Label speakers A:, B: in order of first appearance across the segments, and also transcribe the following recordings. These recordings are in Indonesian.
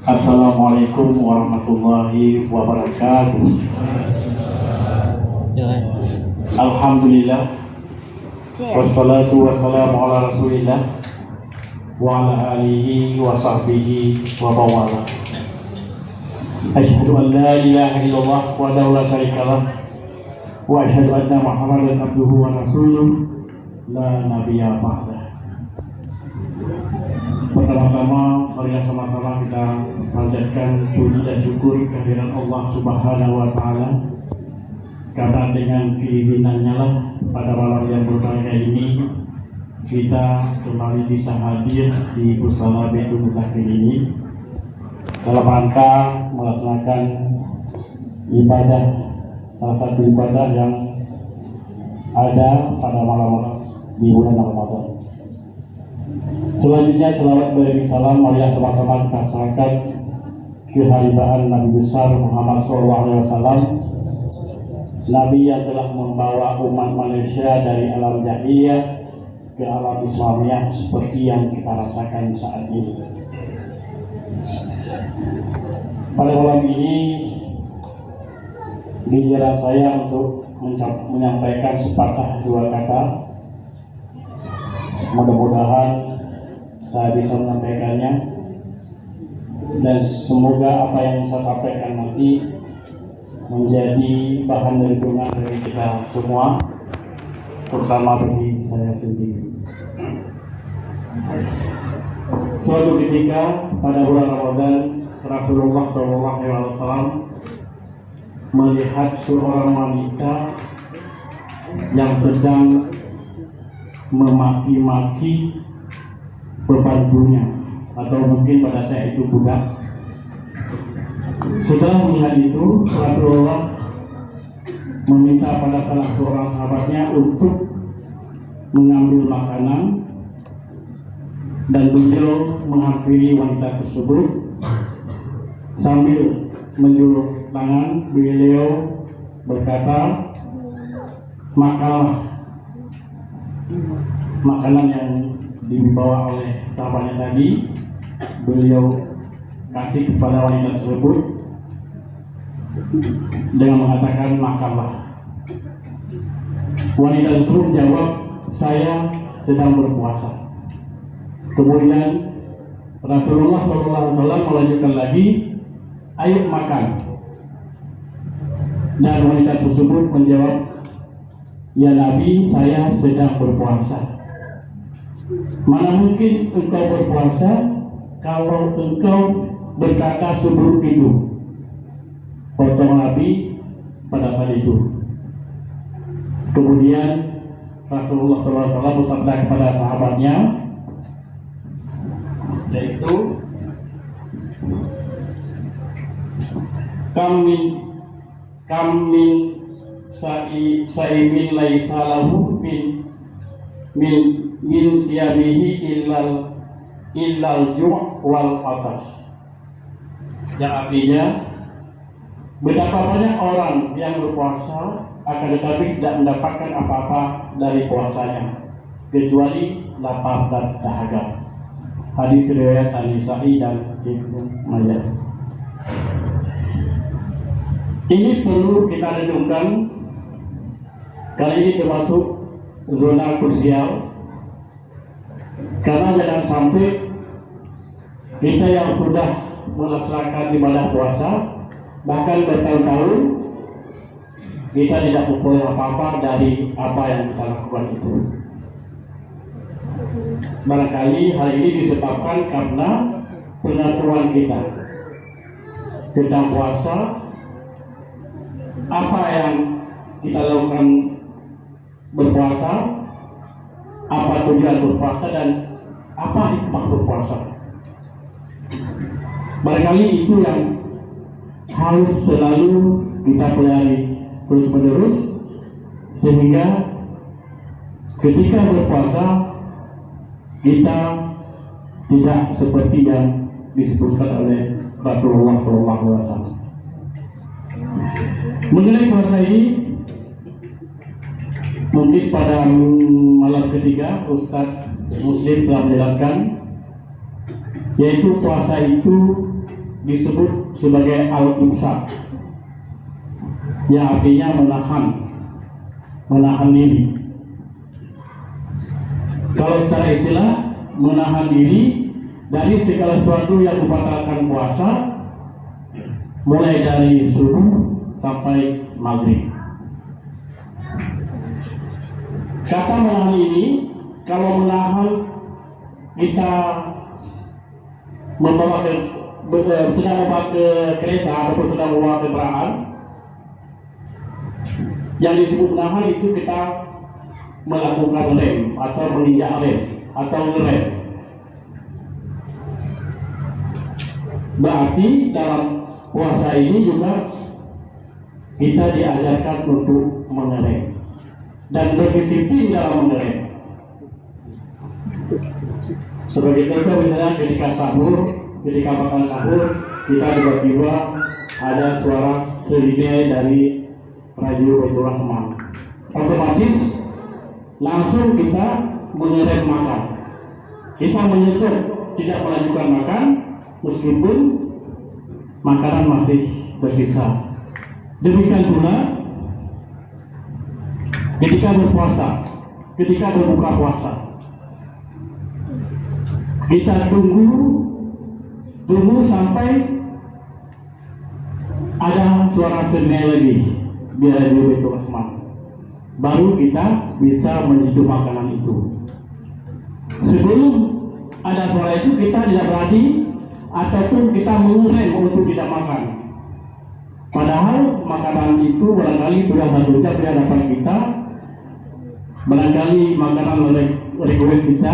A: Assalamualaikum warahmatullahi wabarakatuh. Alhamdulillah, wassalatu wassalamu ala rasulillah wa ala alihi wa sahbihi wa bawala. Asyhadu an la ilaha illallah wahdahu la syarikalah wa asyhadu anna Muhammadan abduhu wa rasuluh la nabiyya ba'dah. Pertama-tama marilah sama-sama kita panjatkan puji dan syukur kehadiran Allah Subhanahu wa taala, karena dengan keizinannya lah pada malam yang berbahagia ini kita kembali bisa hadir di Musala Baitul Mutakin ini dalam rangka melaksanakan ibadah, salah satu ibadah yang ada pada malam-malam di bulan Ramadan. Selanjutnya selawat beri salam marilah sama-sama kita serahkan keharibaan Nabi besar Muhammad SAW, Nabi yang telah membawa umat manusia dari alam jahiliyah ke alam Islamiyah seperti yang kita rasakan saat ini. Pada malam ini giliran saya untuk menyampaikan sepatah dua kata. Mudah-mudahan saya bisa menyampaikannya, dan semoga apa yang saya sampaikan nanti menjadi bahan renungan dari kita semua, terutama bagi saya sendiri. Suatu ketika pada bulan Ramadan, Rasulullah SAW melihat seorang wanita yang sedang memaki-maki pembantunya, atau mungkin pada saya itu budak. Setelah melihat itu, Rasulullah meminta pada salah seorang sahabatnya untuk mengambil makanan, dan beliau menghampiri wanita tersebut sambil menjulur tangan. Beliau berkata, "Makanlah makanan yang dibawa oleh sahabatnya tadi." Beliau kasih kepada wanita tersebut dengan mengatakan, "Makanlah." Wanita tersebut menjawab, "Saya sedang berpuasa." Kemudian Rasulullah SAW melanjutkan lagi, "Ayo makan." Dan wanita tersebut menjawab, "Ya Nabi, saya sedang berpuasa." "Mana mungkin engkau berpuasa kalau engkau berkata seburuk itu?" Potong Nabi pada saat itu. Kemudian Rasulullah SAW bersabda kepada sahabatnya, yaitu, Kamin sa'imin laisa lahu min siyabihi illal ju' wal atas. Yang artinya, betapa banyak orang yang berpuasa akan tetapi tidak mendapatkan apa-apa dari puasanya kecuali lapar dan dahaga. Hadis riwayat An-Nasa'i dan Ibnu Majah. Ini perlu kita renungkan. Kali ini termasuk zona krusial, karena jangan sampai kita yang sudah melaksanakan ibadah puasa bahkan bertahun-tahun kita tidak memperoleh apa-apa dari apa yang kita lakukan itu. Barangkali hal ini disebabkan karena pengetahuan kita tentang puasa, apa yang kita lakukan berpuasa, apa tujuan berpuasa, dan apa hikmah berpuasa. Barangkali itu yang harus selalu kita pelajari terus menerus, sehingga ketika berpuasa kita tidak seperti yang disebutkan oleh Rasulullah SAW. Mengenai puasa ini, mungkin pada malam ketiga Ustadz Muslim telah menjelaskan, yaitu puasa itu disebut sebagai al-imsak, yang artinya menahan diri. Kalau secara istilah, menahan diri dari segala sesuatu yang membatalkan puasa, mulai dari subuh sampai maghrib. Kata menahan ini, kalau menahan kita sedang membawa ke kereta ataupun sedang membawa kendaraan, yang disebut menahan itu kita melakukan rem atau menginjak rem atau ngerem. Berarti dalam puasa ini juga kita diajarkan untuk mengerem dan berdisiplin dalam mengerem. Sebagai contoh, misalnya ketika makan sahur, kita tiba-tiba ada suara selinai dari radio Baitur Rahman. Otomatis langsung kita mengerem makan. Kita menyetop, tidak melanjutkan makan meskipun makanan masih tersisa. Demikian pula ketika berpuasa, ketika berbuka puasa, kita tunggu sampai ada suara selinai lagi di radio Baitur Rahman, baru kita bisa menyeduh makanan itu. Sebelum ada suara itu, kita tidak berani ataupun kita mengerem untuk tidak makan. Padahal makanan itu barangkali sudah 1 jam di hadapan kita, barangkali makanan request kita,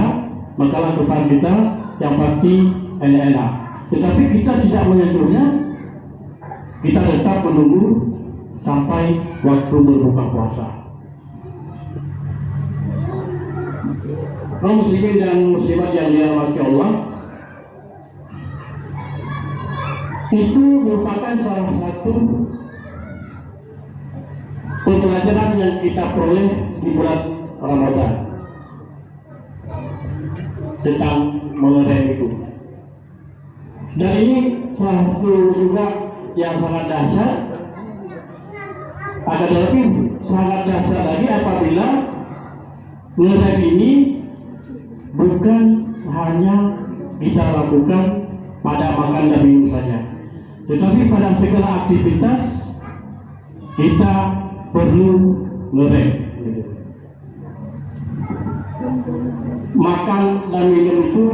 A: makanan pesan kita yang pasti enak-enak. Tetapi kita tidak menyentuhnya, kita tetap menunggu sampai waktu berbuka puasa. Kaum muslimin dan muslimat yang dirahmati Allah, itu merupakan salah satu pembelajaran yang kita peroleh di bulan Ramadan tentang mengerem itu. Dan ini salah satu juga yang sangat dahsyat. Akan tetapi sangat dahsyat lagi apabila mengerem ini bukan hanya kita lakukan pada makan dan minum saja, tetapi pada segala aktivitas kita perlu ngerem. Makan dan minum itu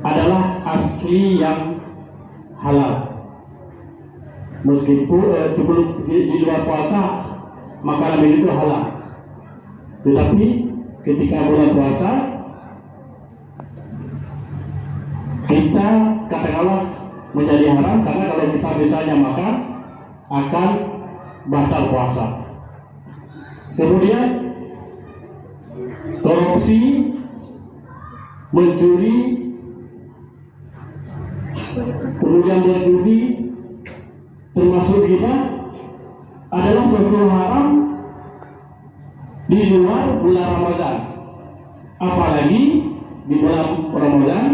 A: adalah asli yang halal. Meskipun sebelum di luar puasa makanan minum itu halal, tetapi ketika bulan puasa kita katakanlah menjadi haram, karena kalau kita misalnya makan akan batal puasa. Kemudian korupsi, mencuri, kemudian berjudi, termasuk riba adalah sesuatu haram di luar bulan Ramadan. Apalagi di bulan Ramadan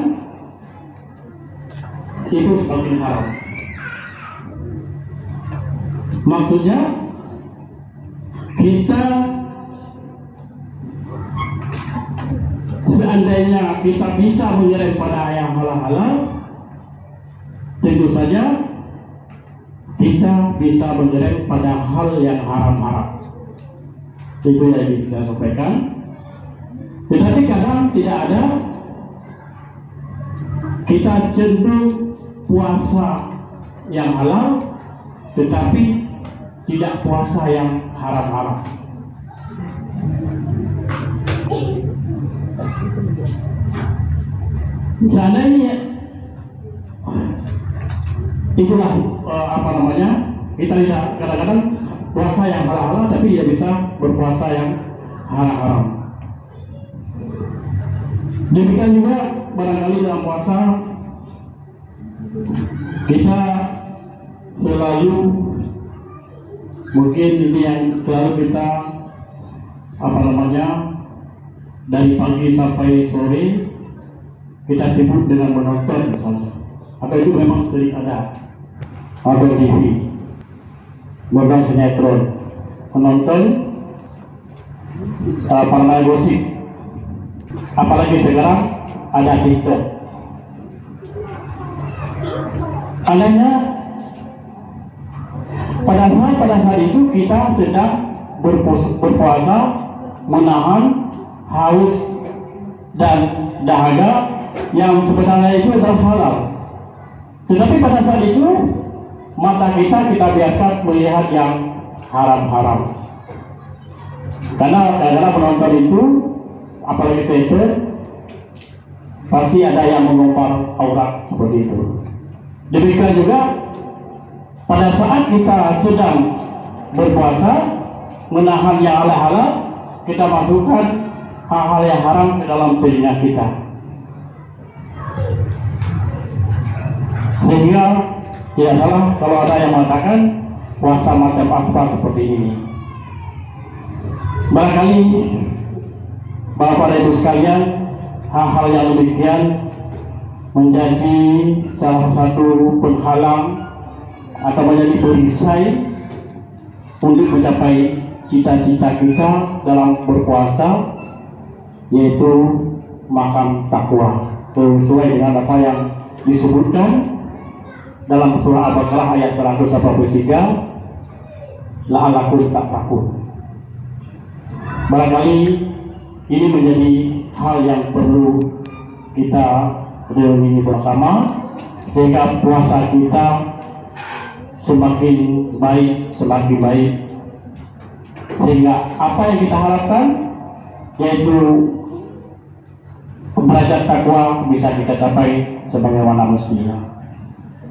A: itu semakin haram. Maksudnya kita seandainya kita bisa mengerem pada yang halal-halal, tentu saja kita bisa mengerem pada hal yang haram-haram. Itu yang kita sampaikan. Tetapi kadang tidak ada, kita cenderung puasa yang halal tetapi tidak puasa yang haram-haram. Seandainya itulah kita tidak kadang-kadang puasa yang halal-halal tapi dia bisa berpuasa yang haram-haram. Demikian juga barangkali dalam puasa kita selalu, mungkin ini yang selalu kita dari pagi sampai sore kita sibuk dengan menonton misalnya, atau itu memang sering ada atau TV, nonton sinetron, menonton para gosip, apalagi sekarang ada TikTok. Anehnya pada saat itu kita sedang berpuasa, menahan haus dan dahaga yang sebenarnya itu adalah halal. Tetapi pada saat itu mata kita biarkan melihat yang haram-haram. Karena kadang-kadang penonton itu, apalagi setan, pasti ada yang mengumbar aurat seperti itu. Demikian juga pada saat kita sedang berpuasa, menahan yang halal, kita masukkan hal-hal yang haram ke dalam telinga kita. Sehingga tidak salah kalau ada yang mengatakan puasa macam apa seperti ini. Barangkali Bapak Ibu sekalian, hal-hal yang demikian menjadi salah satu penghalang atau menjadi perisai untuk mencapai cita-cita kita dalam berpuasa, yaitu makam takwa, sesuai dengan apa yang disebutkan dalam surah Al-Baqarah ayat 183, la'allakum tattaqun. Barangkali ini menjadi hal yang perlu kita renungi bersama, sehingga puasa kita semakin baik, sehingga apa yang kita harapkan, yaitu derajat takwa, bisa kita capai sebagaimana mestinya.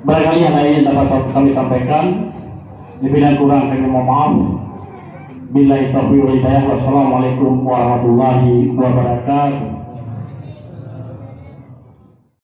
A: Barangkali yang lain dapat kami sampaikan, lebih dan kurang kami mohon maaf. Billahi taufiq wal hidayah. Wassalamualaikum warahmatullahi wabarakatuh.